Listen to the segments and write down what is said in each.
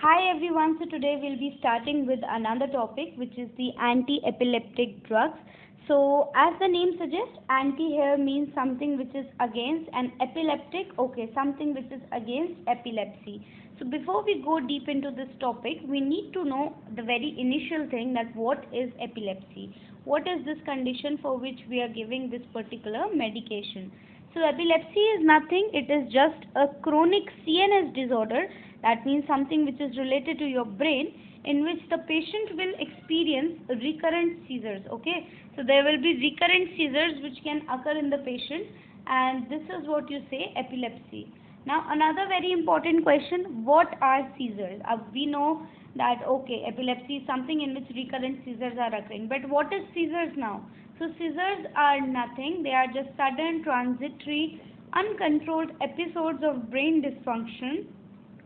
Hi everyone, so today we'll be starting with another topic which is the anti-epileptic drugs. So as the name suggests, anti here means something which is against, and epileptic, okay, something which is against epilepsy. So before we go deep into this topic, we need to know the very initial thing, that what is epilepsy? What is this condition for which we are giving this particular medication? So epilepsy is nothing, it is just a chronic CNS disorder. That means something which is related to your brain, in which the patient will experience recurrent seizures. Okay, so there will be recurrent seizures which can occur in the patient, and this is what you say epilepsy. Now another very important question, what are seizures? We know that okay, epilepsy is something in which recurrent seizures are occurring, but what is seizures now? So seizures are nothing, they are just sudden, transitory, uncontrolled episodes of brain dysfunction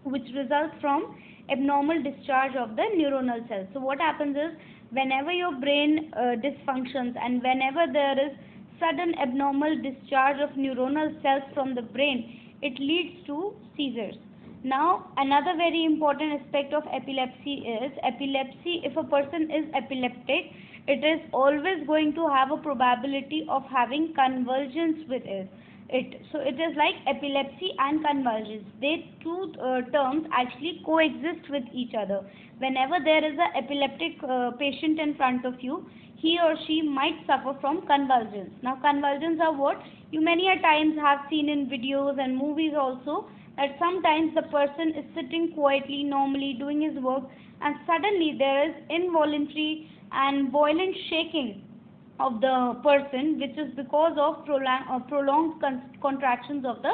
which results from abnormal discharge of the neuronal cells. So what happens is, whenever your brain dysfunctions and whenever there is sudden abnormal discharge of neuronal cells from the brain, it leads to seizures. Now another very important aspect of epilepsy is, epilepsy, if a person is epileptic, it is always going to have a probability of having convulsions with it. So it is like epilepsy and convulsions. They two terms actually coexist with each other. Whenever there is a epileptic patient in front of you, he or she might suffer from convulsions. Now convulsions are what you many a times have seen in videos and movies also, that sometimes the person is sitting quietly, normally doing his work, and suddenly there is involuntary and violent shaking of the person, which is because of prolonged contractions of the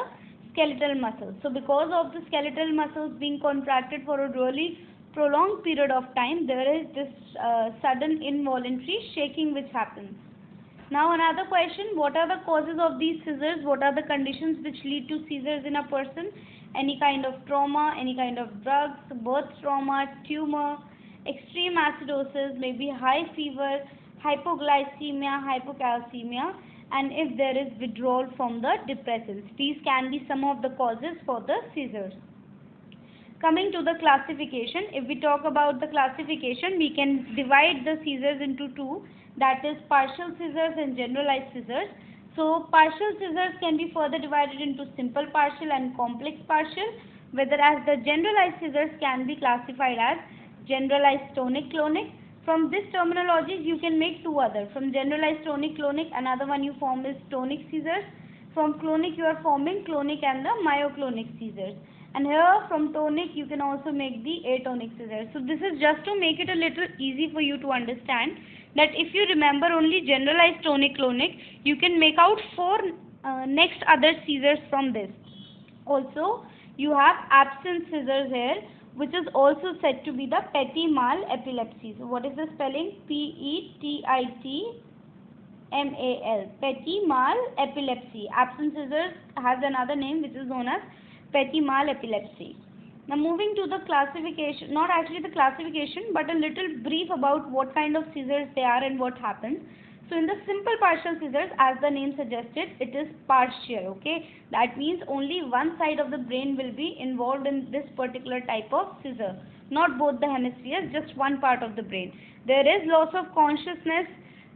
skeletal muscles. So because of the skeletal muscles being contracted for a really prolonged period of time, there is this sudden involuntary shaking which happens. Now another question, what are the causes of these seizures? What are the conditions which lead to seizures in a person? Any kind of trauma, any kind of drugs, birth trauma, tumor, extreme acidosis, maybe high fever, hypoglycemia, hypocalcemia, and if there is withdrawal from the depressants. These can be some of the causes for the seizures. Coming to the classification, if we talk about the classification, we can divide the seizures into two, that is partial seizures and generalized seizures. So partial seizures can be further divided into simple partial and complex partial, whereas the generalized seizures can be classified as generalized tonic-clonic. From this terminology, you can make two others. From generalized tonic-clonic, another one you form is tonic seizures. From clonic, you are forming clonic and the myoclonic seizures. And here from tonic, you can also make the atonic seizures. So this is just to make it a little easy for you to understand, that if you remember only generalized tonic-clonic, you can make out four next other seizures from this. Also, you have absence seizures here, which is also said to be the petit mal epilepsy. So what is the spelling? Petitmal, petit mal epilepsy. Absence seizures has another name which is known as petit mal epilepsy. Now moving to the classification, not actually the classification, but a little brief about what kind of seizures they are and what happens. So in the simple partial seizures, as the name suggested, it is partial, okay? That means only one side of the brain will be involved in this particular type of seizure. Not both the hemispheres, just one part of the brain. There is loss of consciousness,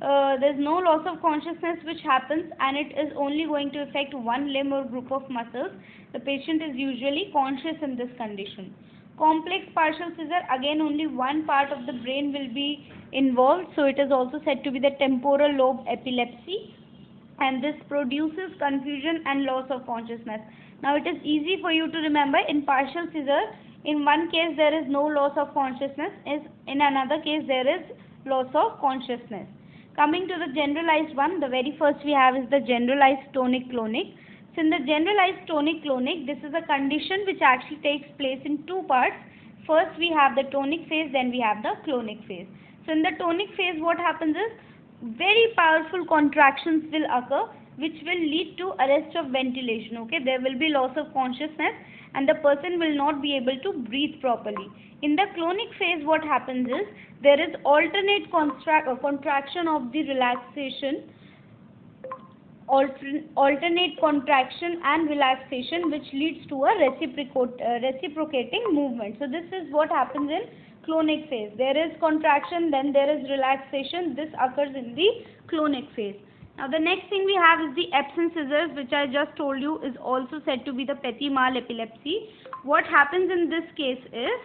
there is no loss of consciousness which happens, and it is only going to affect one limb or group of muscles. The patient is usually conscious in this condition. Complex partial seizure, again only one part of the brain will be involved, so it is also said to be the temporal lobe epilepsy, and this produces confusion and loss of consciousness. Now it is easy for you to remember, in partial seizure, in one case there is no loss of consciousness, in another case there is loss of consciousness. Coming to the generalized one, the very first we have is the generalized tonic-clonic. So in the generalized tonic-clonic, this is a condition which actually takes place in two parts. First we have the tonic phase, then we have the clonic phase. So in the tonic phase, what happens is, very powerful contractions will occur, which will lead to arrest of ventilation. Okay, there will be loss of consciousness and the person will not be able to breathe properly. In the clonic phase, what happens is, there is alternate contraction of the relaxation alternate contraction and relaxation, which leads to a reciprocating movement. So this is what happens in clonic phase. There is contraction, then there is relaxation. This occurs in the clonic phase. Now the next thing we have is the Epson scissors, which I just told you is also said to be the Petit-Mal epilepsy. What happens in this case is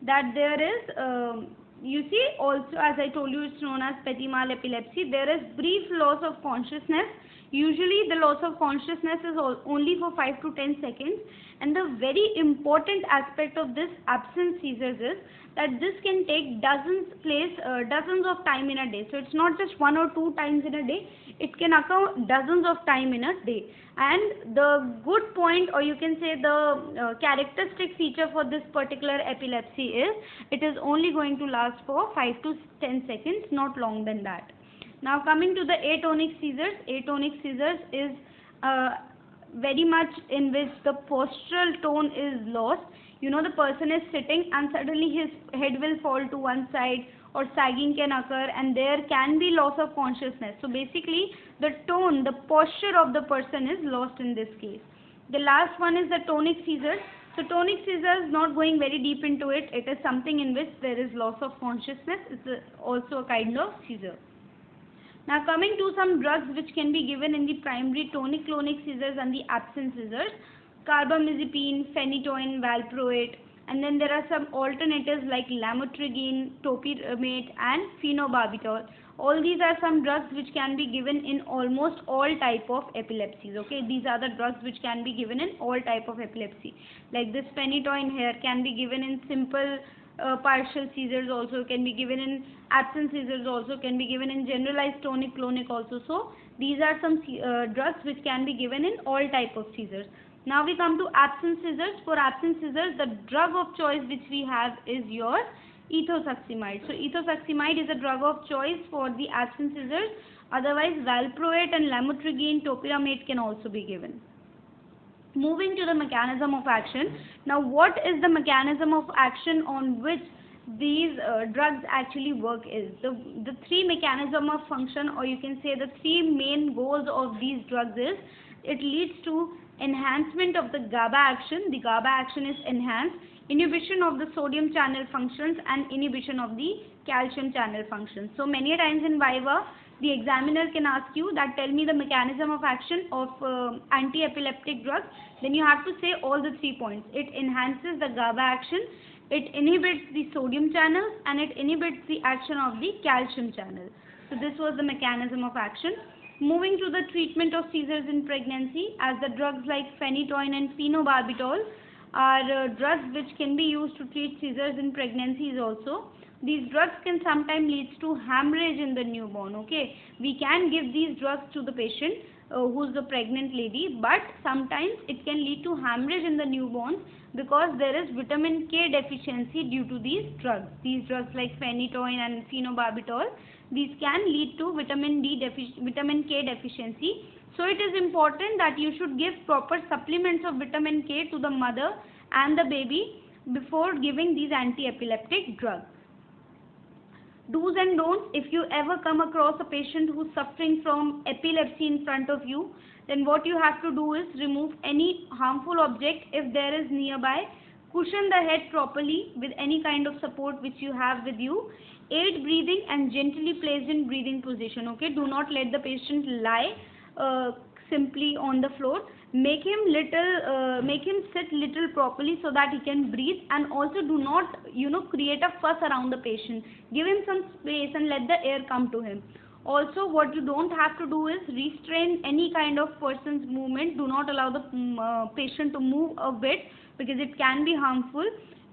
that there is you see, also as I told you, it's known as Petit-Mal epilepsy. There is brief loss of consciousness. Usually the loss of consciousness is only for 5 to 10 seconds, and the very important aspect of this absence seizures is that this can take dozens of time in a day. So it's not just 1 or 2 times in a day, it can occur dozens of time in a day. And the good point, or you can say the characteristic feature for this particular epilepsy is it is only going to last for 5 to 10 seconds, not long than that. Now coming to the atonic seizures. Atonic seizures is very much in which the postural tone is lost. You know, the person is sitting and suddenly his head will fall to one side, or sagging can occur, and there can be loss of consciousness. So basically the tone, the posture of the person is lost in this case. The last one is the tonic seizures. So tonic seizures, not going very deep into it, it is something in which there is loss of consciousness. It's also a kind of seizure. Now coming to some drugs which can be given in the primary tonic-clonic seizures and the absence seizures: carbamazepine, phenytoin, valproate, and then there are some alternatives like lamotrigine, topiramate, and phenobarbital. All these are some drugs which can be given in almost all type of epilepsies. Okay, these are the drugs which can be given in all type of epilepsy. Like this phenytoin here can be given in simple partial seizures, also can be given in absence seizures, also can be given in generalized tonic-clonic also. So these are some drugs which can be given in all type of seizures. Now we come to absence seizures. For absence seizures, the drug of choice which we have is your ethosuximide. So ethosuximide is a drug of choice for the absence seizures. Otherwise valproate and lamotrigine, topiramate can also be given. Moving to the mechanism of action. Now what is the mechanism of action on which these drugs actually work is? The three mechanism of function, or you can say the three main goals of these drugs is, it leads to enhancement of the GABA action. The GABA action is enhanced, inhibition of the sodium channel functions, and inhibition of the calcium channel functions. So many times in Viva, the examiner can ask you that tell me the mechanism of action of anti-epileptic drugs. Then you have to say all the 3 points. It enhances the GABA action, it inhibits the sodium channels, and it inhibits the action of the calcium channel. So this was the mechanism of action. Moving to the treatment of seizures in pregnancy, as the drugs like phenytoin and phenobarbital are drugs which can be used to treat seizures in pregnancies also. These drugs can sometimes lead to hemorrhage in the newborn. Okay, we can give these drugs to the patient who's the pregnant lady, but sometimes it can lead to hemorrhage in the newborn because there is vitamin K deficiency due to these drugs. These drugs like phenytoin and phenobarbital, these can lead to vitamin K deficiency. So it is important that you should give proper supplements of vitamin K to the mother and the baby before giving these anti-epileptic drugs. Do's and don'ts: if you ever come across a patient who's suffering from epilepsy in front of you, then what you have to do is remove any harmful object if there is nearby, cushion the head properly with any kind of support which you have with you, aid breathing and gently placed in breathing position. Okay, do not let the patient lie simply on the floor. Make him sit little properly so that he can breathe, and also do not create a fuss around the patient. Give him some space and let the air come to him. Also, what you don't have to do is restrain any kind of person's movement. Do not allow the patient to move a bit because it can be harmful.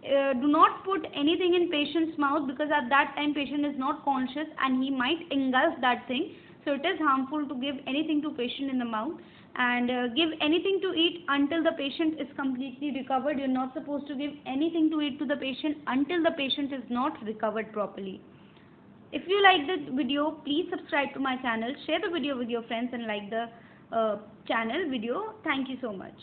Do not put anything in patient's mouth because at that time patient is not conscious and he might engulf that thing. So it is harmful to give anything to patient in the mouth, and give anything to eat until the patient is completely recovered. You're not supposed to give anything to eat to the patient until the patient is not recovered properly. If you like the video, please subscribe to my channel, share the video with your friends, and like the channel video. Thank you so much.